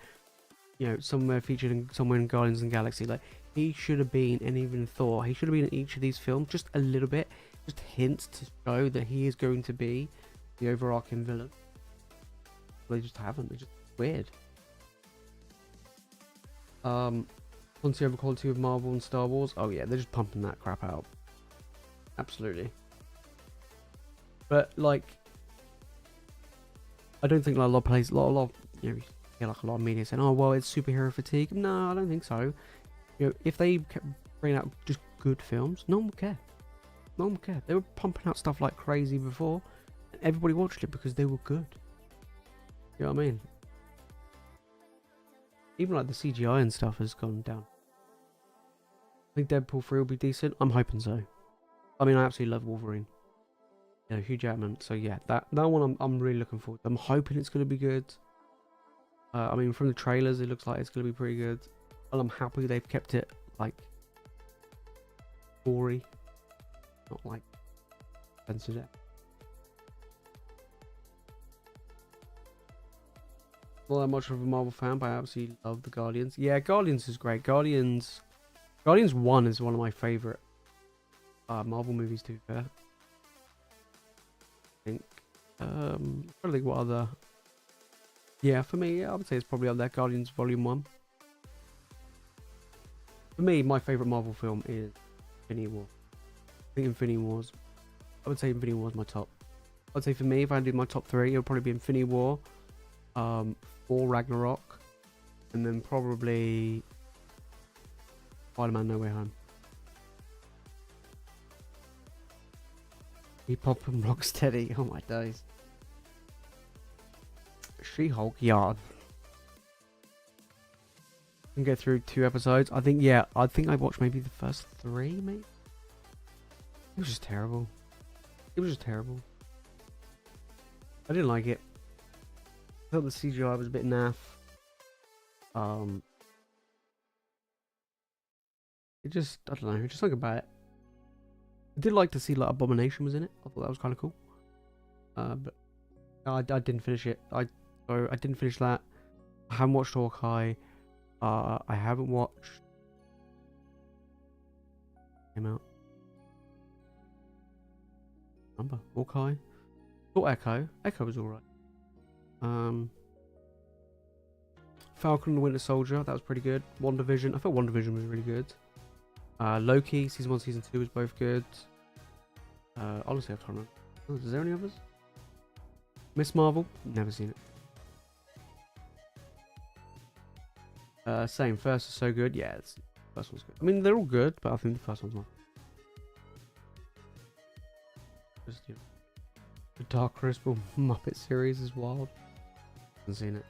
you know, somewhere in Guardians of the Galaxy. Like, he should have been, and even Thor. He should have been in each of these films, just a little bit, just hints to show that he is going to be the overarching villain. They just haven't. They're just weird. Quantity over quality with Marvel and Star Wars. Oh yeah, they're just pumping that crap out. Absolutely. But like, I don't think like a lot of places, a lot of you know, you hear like a lot of media saying, "Oh well, it's superhero fatigue." No, I don't think so. You know, if they kept bringing out just good films, no one would care. No one would care. They were pumping out stuff like crazy before, and everybody watched it because they were good. You know what I mean? Even like the CGI and stuff has gone down. I think Deadpool 3 will be decent. I'm hoping so. I mean, I absolutely love Wolverine. You know, Hugh Jackman. So yeah, that one I'm really looking forward to. I'm hoping it's going to be good. I mean, from the trailers, it looks like it's going to be pretty good. And I'm happy they've kept it like gory, not like censored it. Not that much of a Marvel fan, but I absolutely love the Guardians. Yeah, Guardians is great. Guardians 1 is one of my favourite Marvel movies, to be fair. I think, I don't think what other... Yeah, for me, I would say it's probably up there, Guardians Volume 1. For me, my favourite Marvel film is Infinity War. I think Infinity War's... I would say Infinity War's my top. I'd say for me, if I did my top 3, it would probably be Infinity War, Thor Ragnarok, and then probably Spider-Man No Way Home. Hip-Hop and Rocksteady, oh my days. She-Hulk Yard. Can get through 2 episodes. I think, yeah, I watched maybe the first 3, maybe? It was just terrible. It was just terrible. I didn't like it. I thought the CGI was a bit naff. It just, I don't know, just something about it. I did like to see like Abomination was in it. I thought that was kind of cool. But I didn't finish it. I didn't finish that. I haven't watched Hawkeye. I haven't watched... Came out. remember. Hawkeye. Thought Echo. Echo was alright. Falcon and the Winter Soldier. That was pretty good. WandaVision. I thought WandaVision was really good. Loki, Season 1, Season 2 was both good. Honestly, I can't remember. Oh, is there any others? Miss Marvel? Never seen it. Same. First is so good. Yeah, the first one's good. I mean, they're all good, but I think the first one's more. Just, you know, the Dark Crystal Muppet series is wild. Haven't seen it.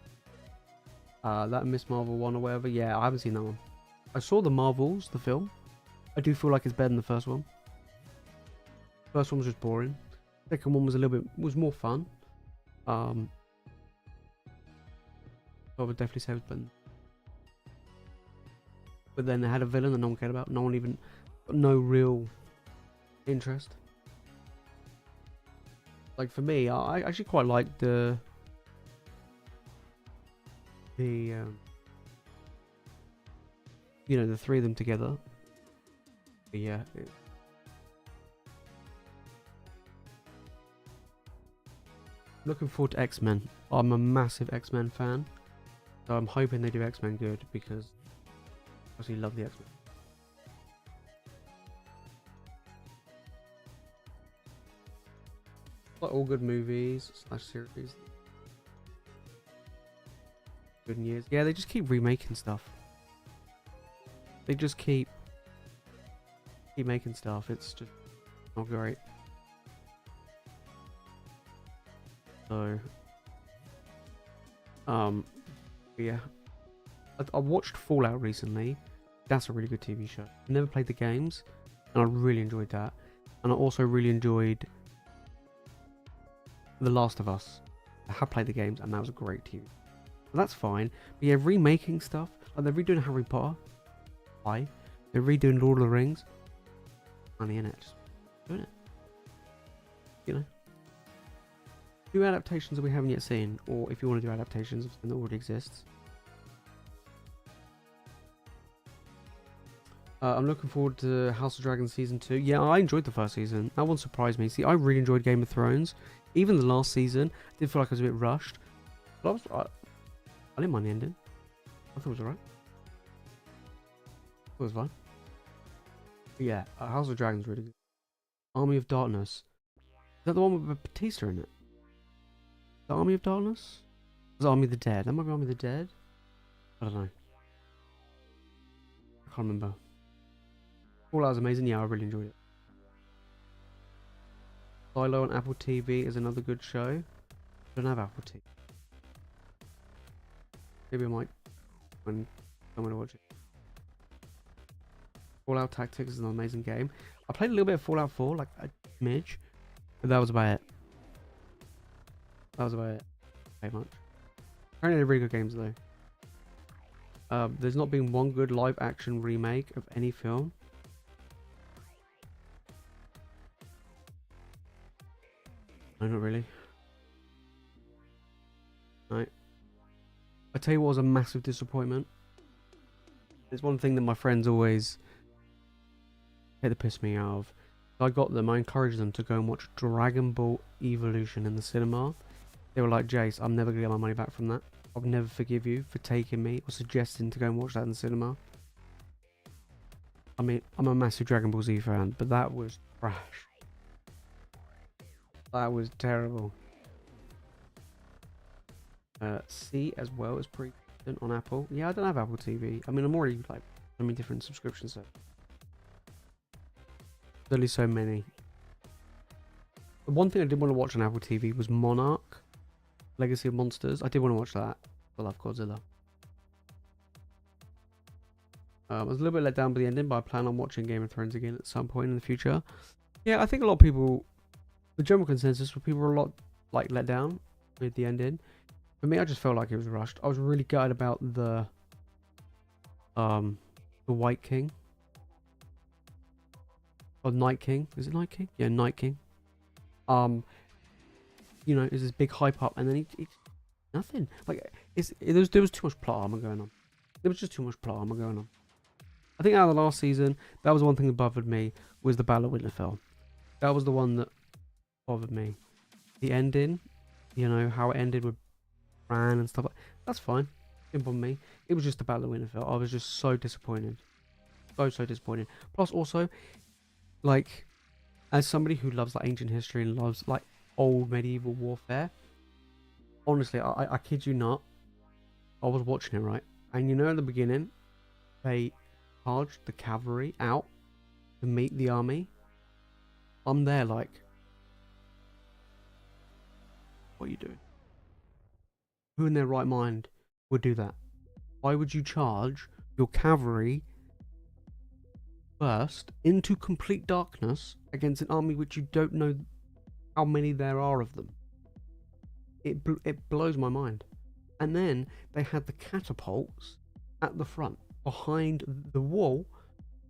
That Miss Marvel one or whatever. Yeah, I haven't seen that one. I saw the Marvels, the film. I do feel like it's better than the first one. First one was just boring. Second one was a little bit more fun. I would definitely say it was better. But then they had a villain that no one cared about. No one even got no real interest. Like for me, I actually quite liked the you know, the three of them together. But yeah. Looking forward to X-Men. I'm a massive X-Men fan, so I'm hoping they do X-Men good because I actually love the X-Men. Like all good movies / series. Good years. Yeah, they just keep remaking stuff. They just keep making stuff. It's just not great. So, yeah. I watched Fallout recently. That's a really good TV show. I never played the games, and I really enjoyed that. And I also really enjoyed The Last of Us. I have played the games, and that was a great TV. So that's fine. But yeah, remaking stuff. Like they're redoing Harry Potter. Why? They're redoing Lord of the Rings. Money in it. Just doing it. You know? Do adaptations that we haven't yet seen, or if you want to do adaptations of something that already exists. I'm looking forward to House of Dragons Season 2. Yeah, I enjoyed the first season. That one surprised me. See, I really enjoyed Game of Thrones. Even the last season, I did feel like I was a bit rushed. But I didn't mind the ending. I thought it was alright. It was fine. But yeah, House of Dragons really good. Army of Darkness. Is that the one with Batista in it? The Army of Darkness? Was it Army of the Dead? That might be Army of the Dead? I don't know. I can't remember. Fallout was amazing. Yeah, I really enjoyed it. Silo on Apple TV is another good show. I don't have Apple TV. Maybe I might when I'm going to watch it. Fallout Tactics is an amazing game. I played a little bit of Fallout 4, like a smidge, but that was about it. That was about it. Very much. Apparently they're really good games though. There's not been one good live action remake of any film. No, not really. No. I tell you what was a massive disappointment. It's one thing that my friends always take the piss me out of. I got them, I encouraged them to go and watch Dragon Ball Evolution in the cinema. They were like, Jace, I'm never going to get my money back from that. I'll never forgive you for taking me or suggesting to go and watch that in the cinema. I mean, I'm a massive Dragon Ball Z fan, but that was trash. That was terrible. C as well is pretty good on Apple. Yeah, I don't have Apple TV. I mean, I'm already like so many different subscriptions. So there's only so many. The one thing I did want to watch on Apple TV was Monarch, Legacy of Monsters. I did want to watch that. I love Godzilla. I was a little bit let down by the ending, but I plan on watching Game of Thrones again at some point in the future. Yeah, I think a lot of people, the general consensus for people were a lot like let down with the ending. For me, I just felt like it was rushed. I was really gutted about the White King. Or Night King. Is it Night King? Yeah, Night King. You know, there's this big hype up, and then he nothing. Like, there was too much plot armor going on. There was just too much plot armor going on. I think out of the last season, that was one thing that bothered me, was the Battle of Winterfell. That was the one that bothered me. The ending, you know, how it ended with Bran and stuff like that's fine. Didn't bother me. It was just the Battle of Winterfell. I was just so disappointed. So disappointed. Plus also, like, as somebody who loves like ancient history and loves like old medieval warfare, honestly, I kid you not, I was watching it, right? And you know, at the beginning, they charged the cavalry out to meet the army. I'm there like, what are you doing? Who in their right mind would do that? Why would you charge your cavalry first into complete darkness against an army which you don't know how many there are of them? It blows my mind. And then they had the catapults at the front, behind the wall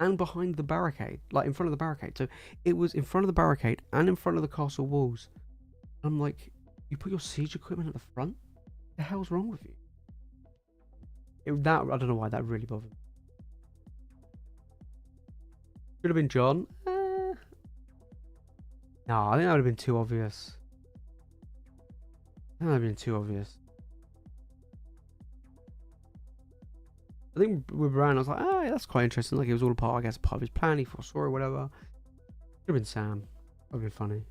and behind the barricade, like in front of the barricade. So it was in front of the barricade and in front of the castle walls. I'm like, you put your siege equipment at the front? What the hell's wrong with you? I don't know why that really bothered me. Should have been John. No, I think that would have been too obvious. That would have been too obvious. I think with Bran, I was like, oh, yeah, that's quite interesting. Like, it was all part, I guess, part of his plan. He foresaw or whatever. Should have been Sam. That would have been funny.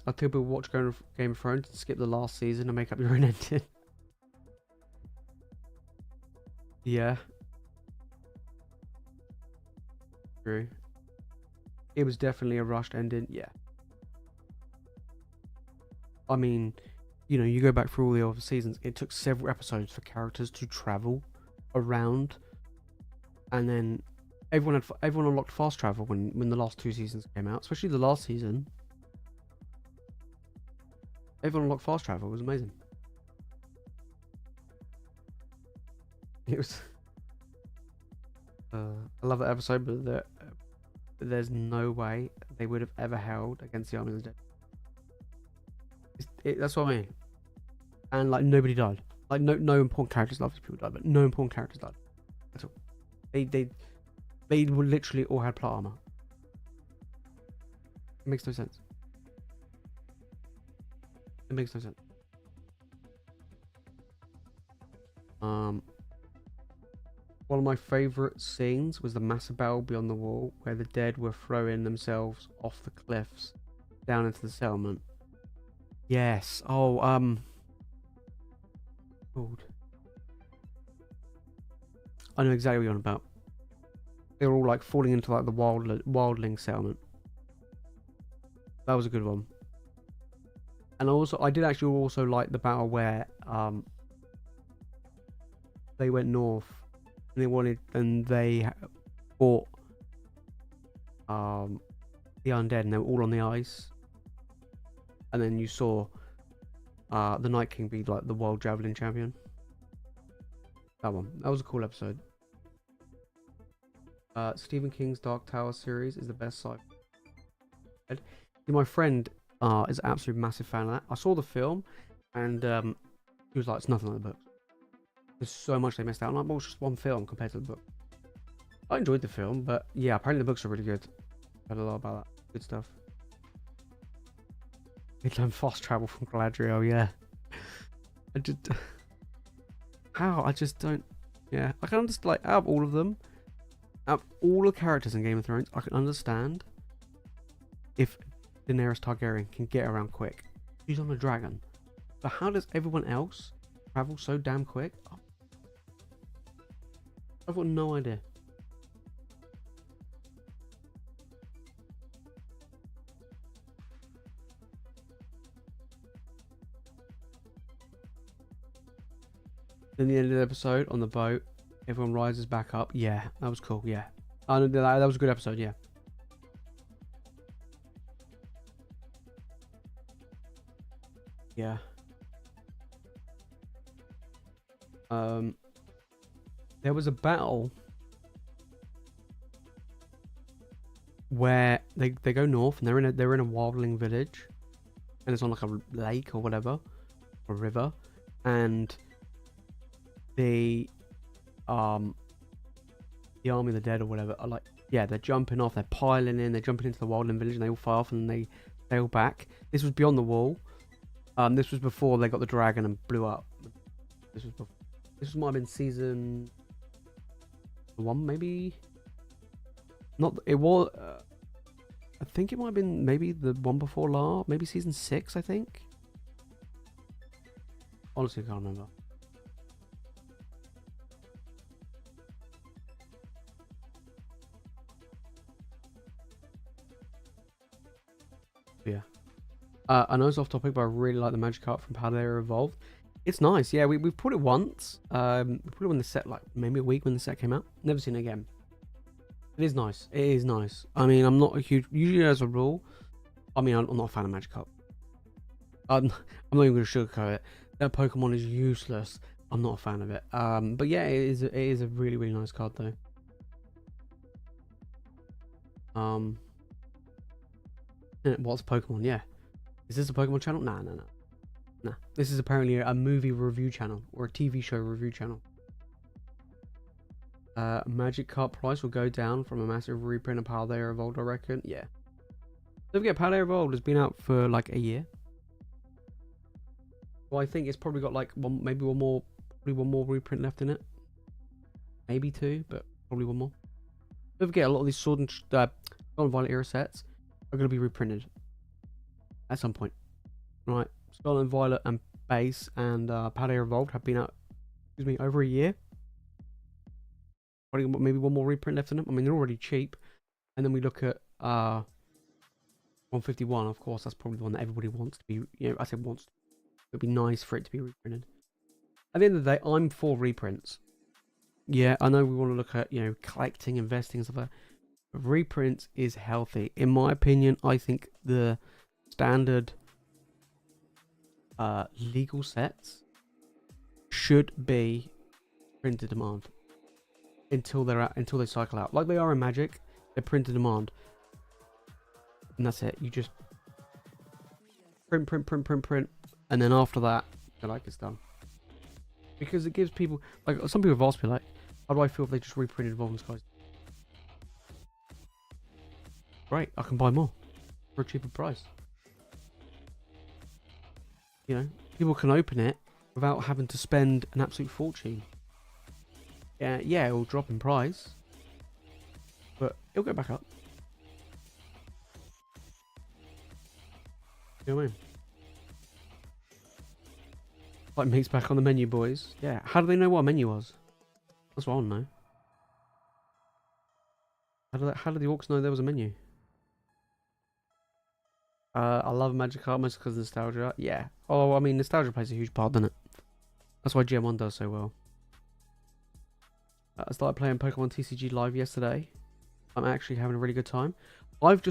I think people watch Game of Thrones and skip the last season and make up your own ending. Yeah. True. It was definitely a rushed ending. Yeah. I mean, you know, you go back through all the other seasons, it took several episodes for characters to travel around, and then everyone unlocked fast travel when the last two seasons came out, especially the last season. Everyone unlocked fast travel. It was amazing. It was. I love that episode, but there's no way they would have ever held against the Army of the Dead. That's what I mean. And like nobody died. Like no important characters. Obviously people died, but no important characters died at all. They literally all had plot armor. It makes no sense. It makes no sense. One of my favourite scenes was the massive battle beyond the wall, where the dead were throwing themselves off the cliffs down into the settlement. Yes. Oh, I know exactly what you're on about. They were all like falling into like the wildling settlement. That was a good one. And I did actually also like the battle where they went north and they fought the undead, and they were all on the ice. And then you saw the Night King be like the world javelin champion. That was a cool episode. Stephen King's Dark Tower series is the best sci-fi. My friend is an absolute massive fan of that. I saw the film, and he was like, "It's nothing like the book. There's so much they missed out." I'm like, "Well, it's just one film compared to the book." I enjoyed the film, but yeah, apparently the books are really good. I heard a lot about that. Good stuff. They learn fast travel from Galadriel, yeah. How? I just don't. Yeah, I can understand. Like, out of all of them, out of all the characters in Game of Thrones, I can understand if Daenerys Targaryen can get around quick. She's on a dragon. But how does everyone else travel so damn quick? Oh, I've got no idea. Then the end of the episode on the boat, everyone rises back up. Yeah, that was cool. Yeah, that was a good episode. Yeah. Yeah. There was a battle where they go north and they're in a wildling village, and it's on like a lake or whatever, or river, and the the Army of the Dead or whatever are like, yeah, they're jumping off, they're piling in, they're jumping into the wildland village, and they all fly off and they sail back. This was Beyond the Wall. This was before they got the dragon and blew up. This was before. Might have been season 1, maybe. Not it was. I think it might have been maybe the one before maybe season 6. I think. Honestly, I can't remember. Yeah. I know it's off topic, but I really like the magic art from Paldea Evolved. It's nice. Yeah, we've put it once. We put it when the set, like maybe a week when the set came out. Never seen it again. It is nice. It is nice. I mean, I'm not a huge. Usually, as a rule, I mean, I'm not a fan of magic art. I'm not even going to sugarcoat it. That Pokemon is useless. I'm not a fan of it. But yeah, it is a really, really nice card though. What's Pokemon? Yeah. Is this a Pokemon channel? Nah. This is apparently a movie review channel or a TV show review channel. Magic card price will go down from a massive reprint of Paldea Evolved, I reckon. Yeah. Don't forget, Paldea Evolved has been out for like a year. Well, I think it's probably got like maybe one more reprint left in it. Maybe 2, but probably 1 more. Don't forget, a lot of these Sword and Violet era sets are going to be reprinted at some point. Right, Scarlet and Violet and Base and Paldea Evolved have been out, over a year. Probably maybe 1 more reprint left in them. I mean, they're already cheap. And then we look at 151, of course, that's probably the one that everybody wants to be, I said wants to. It'd be nice for it to be reprinted. At the end of the day, I'm for reprints. Yeah, I know we want to look at, collecting, investing, stuff like that. But reprints is healthy. In my opinion, I think the standard legal sets should be printed demand until they cycle out. Like they are in Magic, they're printed demand. And that's it. You just print. And then after that, they're like, it's done. Because it gives people, like, some people have asked me, like, how do I feel if they just reprinted Evolving Skies? Great, I can buy more for a cheaper price. People can open it without having to spend an absolute fortune. Yeah, it will drop in price, but it'll go back up. You know what I mean? Like meat's back on the menu, boys. Yeah. How do they know what a menu was? That's what I want to know. How did the orcs know there was a menu? I love Magic Art mostly because of nostalgia. Yeah. Oh, I mean, nostalgia plays a huge part, doesn't it? That's why GM1 does so well. I started playing Pokemon TCG Live yesterday. I'm actually having a really good time. I've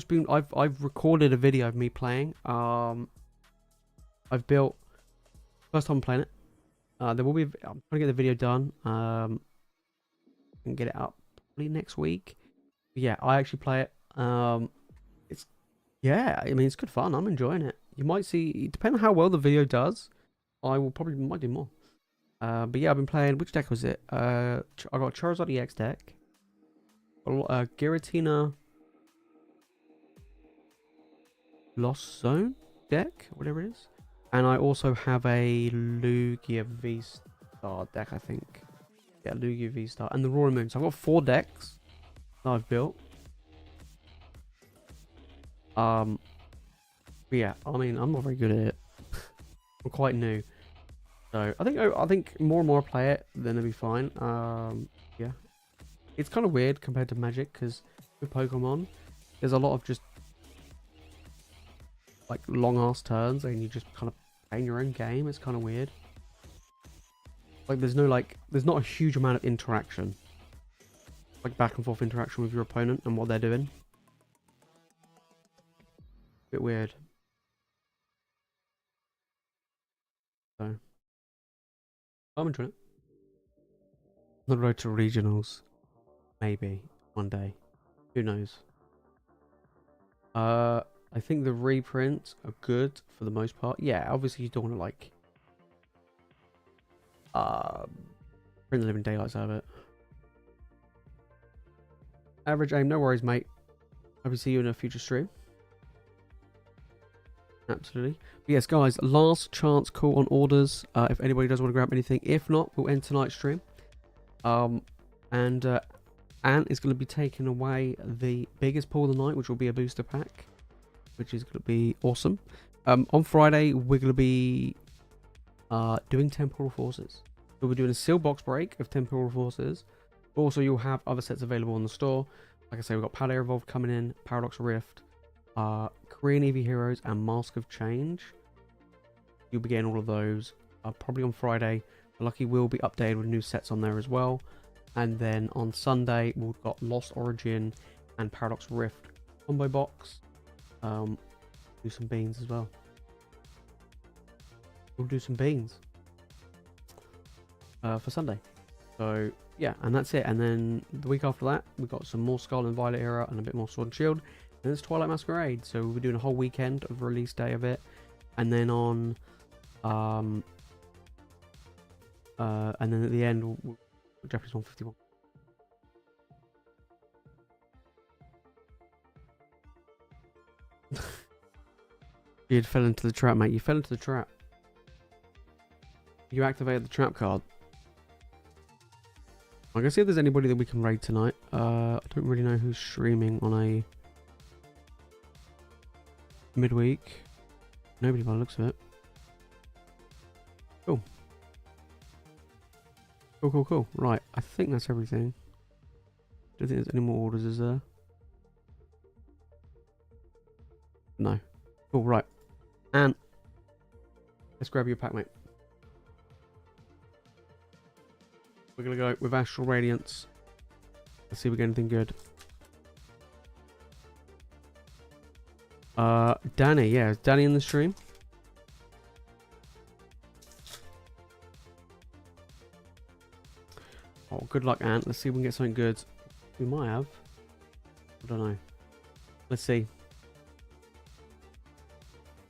recorded a video of me playing. I've built. First time I'm playing it. I'm trying to get the video done. And get it up probably next week. But yeah, I actually play it. It's good fun. I'm enjoying it. You might see, depending on how well the video does, I might do more. But yeah, I've been playing. Which deck was it? I got Charizard EX deck. Giratina Lost Zone deck, whatever it is. And I also have a Lugia V-Star deck, I think. Yeah, Lugia V-Star. And the Roaring Moon. So I've got 4 decks that I've built. But yeah, I mean, I'm not very good at it. I'm quite new. So I think more and more I play it, then it'll be fine. Yeah. It's kind of weird compared to Magic, because with Pokemon, there's a lot of just like long ass turns and you just kind of play your own game. It's kind of weird. Like there's not a huge amount of interaction, like back and forth interaction with your opponent and what they're doing. Bit weird. So I'm enjoying it. The road to regionals, maybe one day. Who knows? I think the reprints are good for the most part. Yeah, obviously you don't want to like print the living daylights out of it. Average aim, no worries, mate. Hope to see you in a future stream. Absolutely. But yes, guys, last chance call on orders. If anybody does want to grab anything. If not, we'll end tonight's stream. And Ant is going to be taking away the biggest pull of the night, which will be a booster pack, which is going to be awesome. On Friday, we're going to be doing Temporal Forces. So we're doing a sealed box break of Temporal Forces. Also, you'll have other sets available in the store. Like I say, we've got Palair Evolved coming in, Paradox Rift, Korean EV Heroes, and Mask of Change. You'll be getting all of those probably on Friday. Lucky will be updated with new sets on there as well. And then on Sunday, we've got Lost Origin and Paradox Rift combo box. Do some beans as well. We'll do some beans for Sunday. So yeah, and that's it. And then the week after that, we've got some more Skull and Violet era and a bit more Sword and Shield. And it's Twilight Masquerade. So we're doing a whole weekend of release day of it. And then on and then at the end, we'll Japanese 151. You fell into the trap, mate. You fell into the trap. You activated the trap card. I'm gonna see if there's anybody that we can raid tonight. I don't really know who's streaming on a midweek. Nobody by the looks of it. Cool. Cool. Right, I think that's everything. Don't think there's any more orders, is there? No. Cool, right. And let's grab your pack, mate. We're gonna go with Astral Radiance. Let's see if we get anything good. Danny, yeah, is Danny in the stream? Oh, good luck, Ant. Let's see if we can get something good. We might have. I don't know. Let's see.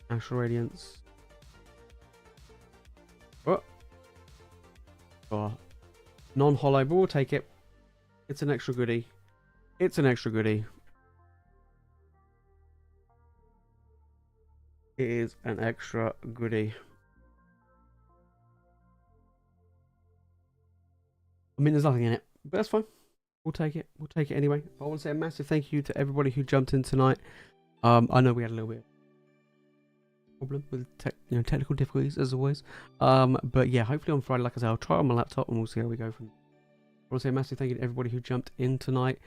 Astral Radiance. Oh. Non-hollow, but we'll take it. It's an extra goodie. It's an extra goodie. It is an extra goodie. I mean, there's nothing in it, but that's fine. We'll take it. We'll take it anyway. I want to say a massive thank you to everybody who jumped in tonight. I know we had a little bit of problem with technical difficulties as always. But yeah, hopefully on Friday, like I said, I'll try it on my laptop and we'll see how we go from there. I want to say a massive thank you to everybody who jumped in tonight.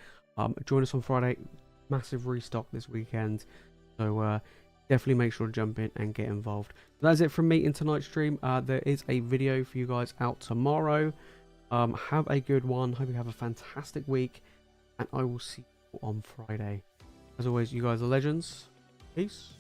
Join us on Friday. Massive restock this weekend. So definitely make sure to jump in and get involved. That's it from me in tonight's stream. There is a video for you guys out tomorrow. Have a good one. Hope you have a fantastic week. And I will see you on Friday. As always, you guys are legends. Peace.